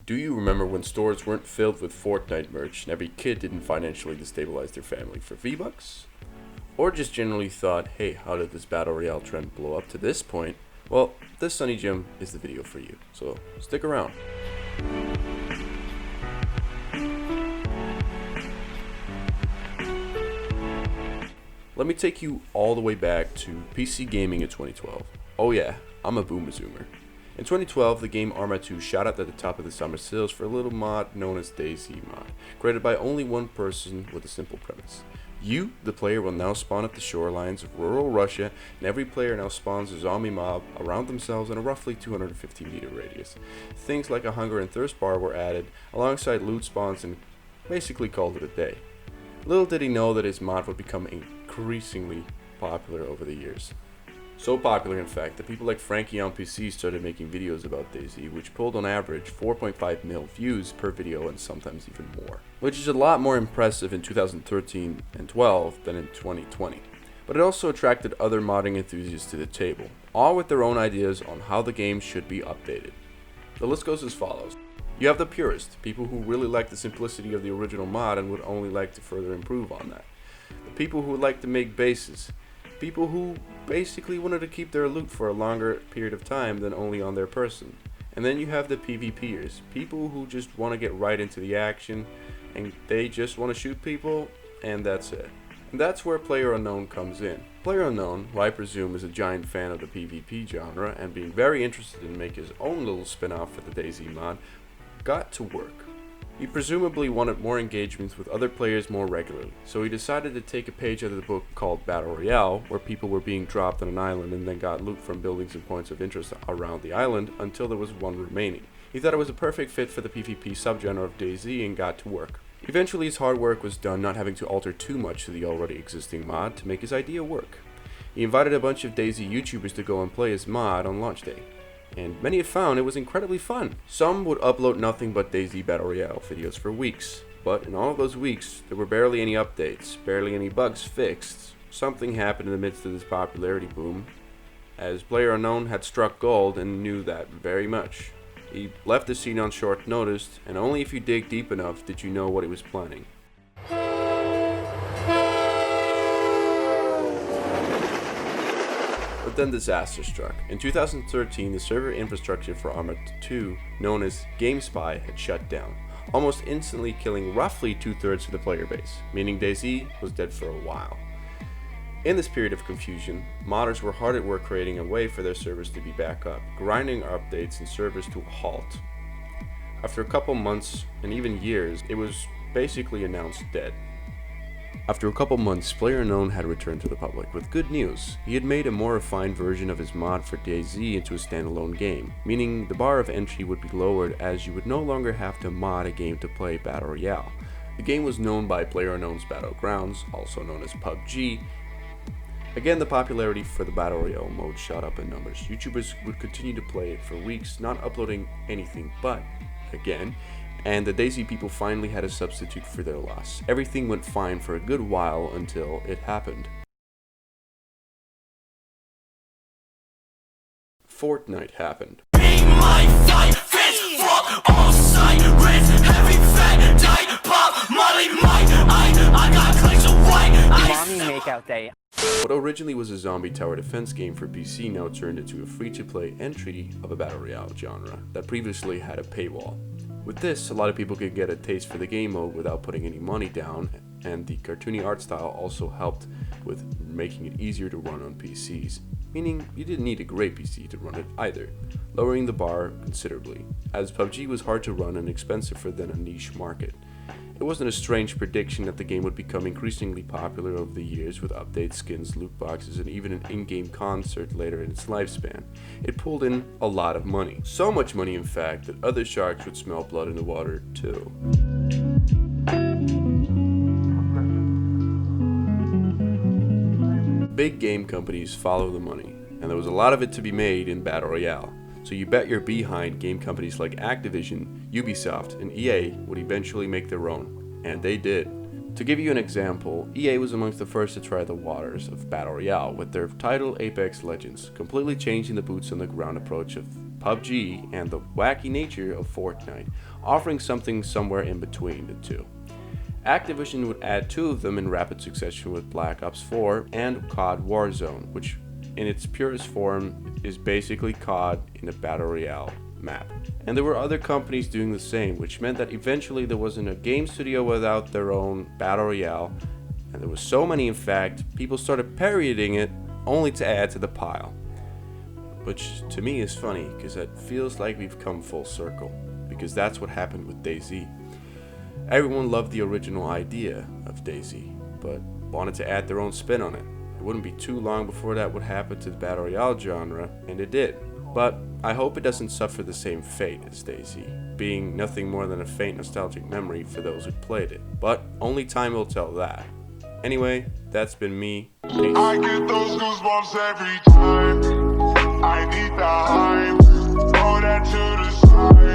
Do you remember when stores weren't filled with Fortnite merch and every kid didn't financially destabilize their family for V-Bucks? Or just generally thought, hey, how did this Battle Royale trend blow up to this point? Well, this Sunny Gym is the video for you, so stick around. Let me take you all the way back to PC gaming in 2012. Oh yeah, I'm a boomer zoomer. In 2012, the game Arma 2 shot up at the top of the summer sales for a little mod known as DayZ mod, created by only one person with a simple premise. You, the player, will now spawn at the shorelines of rural Russia, and every player now spawns a zombie mob around themselves in a roughly 250 meter radius. Things like a hunger and thirst bar were added, alongside loot spawns, and basically called it a day. Little did he know that his mod would become increasingly popular over the years. So popular, in fact, that people like Frankie on PC started making videos about DayZ, which pulled on average 4.5 mil views per video and sometimes even more. Which is a lot more impressive in 2013 and 12 than in 2020. But it also attracted other modding enthusiasts to the table, all with their own ideas on how the game should be updated. The list goes as follows. You have the purists, people who really like the simplicity of the original mod and would only like to further improve on that. The people who would like to make bases. People who basically wanted to keep their loot for a longer period of time than only on their person. And then you have the PvPers, people who just want to get right into the action and they just want to shoot people, and that's it. And that's where PlayerUnknown comes in. PlayerUnknown, who I presume is a giant fan of the PvP genre and being very interested in making his own little spin-off for the DayZ mod, got to work. He presumably wanted more engagements with other players more regularly, so he decided to take a page out of the book called Battle Royale, where people were being dropped on an island and then got loot from buildings and points of interest around the island until there was one remaining. He thought it was a perfect fit for the PvP subgenre of DayZ and got to work. Eventually his hard work was done not having to alter too much to the already existing mod to make his idea work. He invited a bunch of DayZ YouTubers to go and play his mod on launch day, and many had found it was incredibly fun. Some would upload nothing but DayZ Battle Royale videos for weeks, but in all of those weeks, there were barely any updates, barely any bugs fixed. Something happened in the midst of this popularity boom, as PlayerUnknown had struck gold and knew that very much. He left the scene on short notice, and only if you dig deep enough did you know what he was planning. But then disaster struck. In 2013, the server infrastructure for Arma 2, known as GameSpy, had shut down, almost instantly killing roughly 2/3 of the player base, meaning DayZ was dead for a while. In this period of confusion, modders were hard at work creating a way for their servers to be back up, grinding updates and servers to a halt. After a couple months, and even years, it was basically announced dead. After a couple months, PlayerUnknown had returned to the public with good news. He had made a more refined version of his mod for DayZ into a standalone game, meaning the bar of entry would be lowered as you would no longer have to mod a game to play Battle Royale. The game was known by PlayerUnknown's Battlegrounds, also known as PUBG. Again, the popularity for the Battle Royale mode shot up in numbers. YouTubers would continue to play it for weeks, not uploading anything but, again, and the DayZ people finally had a substitute for their loss. Everything went fine for a good while until it happened. Fortnite happened. What originally was a zombie tower defense game for PC now turned into a free-to-play entry of a Battle Royale genre that previously had a paywall. With this, a lot of people could get a taste for the game mode without putting any money down, and the cartoony art style also helped with making it easier to run on PCs, meaning you didn't need a great PC to run it either, lowering the bar considerably, as PUBG was hard to run and expensive for then a niche market. It wasn't a strange prediction that the game would become increasingly popular over the years with updates, skins, loot boxes, and even an in-game concert later in its lifespan. It pulled in a lot of money. So much money, in fact, that other sharks would smell blood in the water, too. Big game companies follow the money, and there was a lot of it to be made in Battle Royale. So you bet your behind game companies like Activision, Ubisoft, and EA would eventually make their own, and they did. To give you an example, EA was amongst the first to try the waters of Battle Royale with their title Apex Legends, completely changing the boots on the ground approach of PUBG and the wacky nature of Fortnite, offering something somewhere in between the two. Activision would add two of them in rapid succession with Black Ops 4 and COD Warzone, which in its purest form is basically COD in a battle royale map. And there were other companies doing the same, which meant that eventually there wasn't a game studio without their own battle royale, and there was so many in fact, people started parodying it only to add to the pile. Which to me is funny, because it feels like we've come full circle, because that's what happened with DayZ. Everyone loved the original idea of DayZ, but wanted to add their own spin on it. It wouldn't be too long before that would happen to the battle royale genre, and it did. But I hope it doesn't suffer the same fate as DayZ, being nothing more than a faint nostalgic memory for those who played it. But only time will tell that. Anyway, that's been me. Peace. I get those goosebumps every time. I need the hype. Throw that to the side.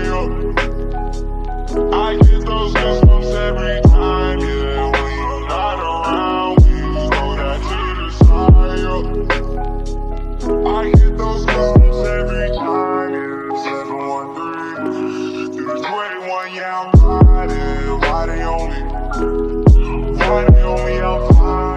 I get those goosebumps every time. Yeah, when you're not around, we throw that to the side. I get those goosebumps every time. Yeah, 713 through the 21. Yeah, I'm riding. Why they on me? Why they on me? I'm fine.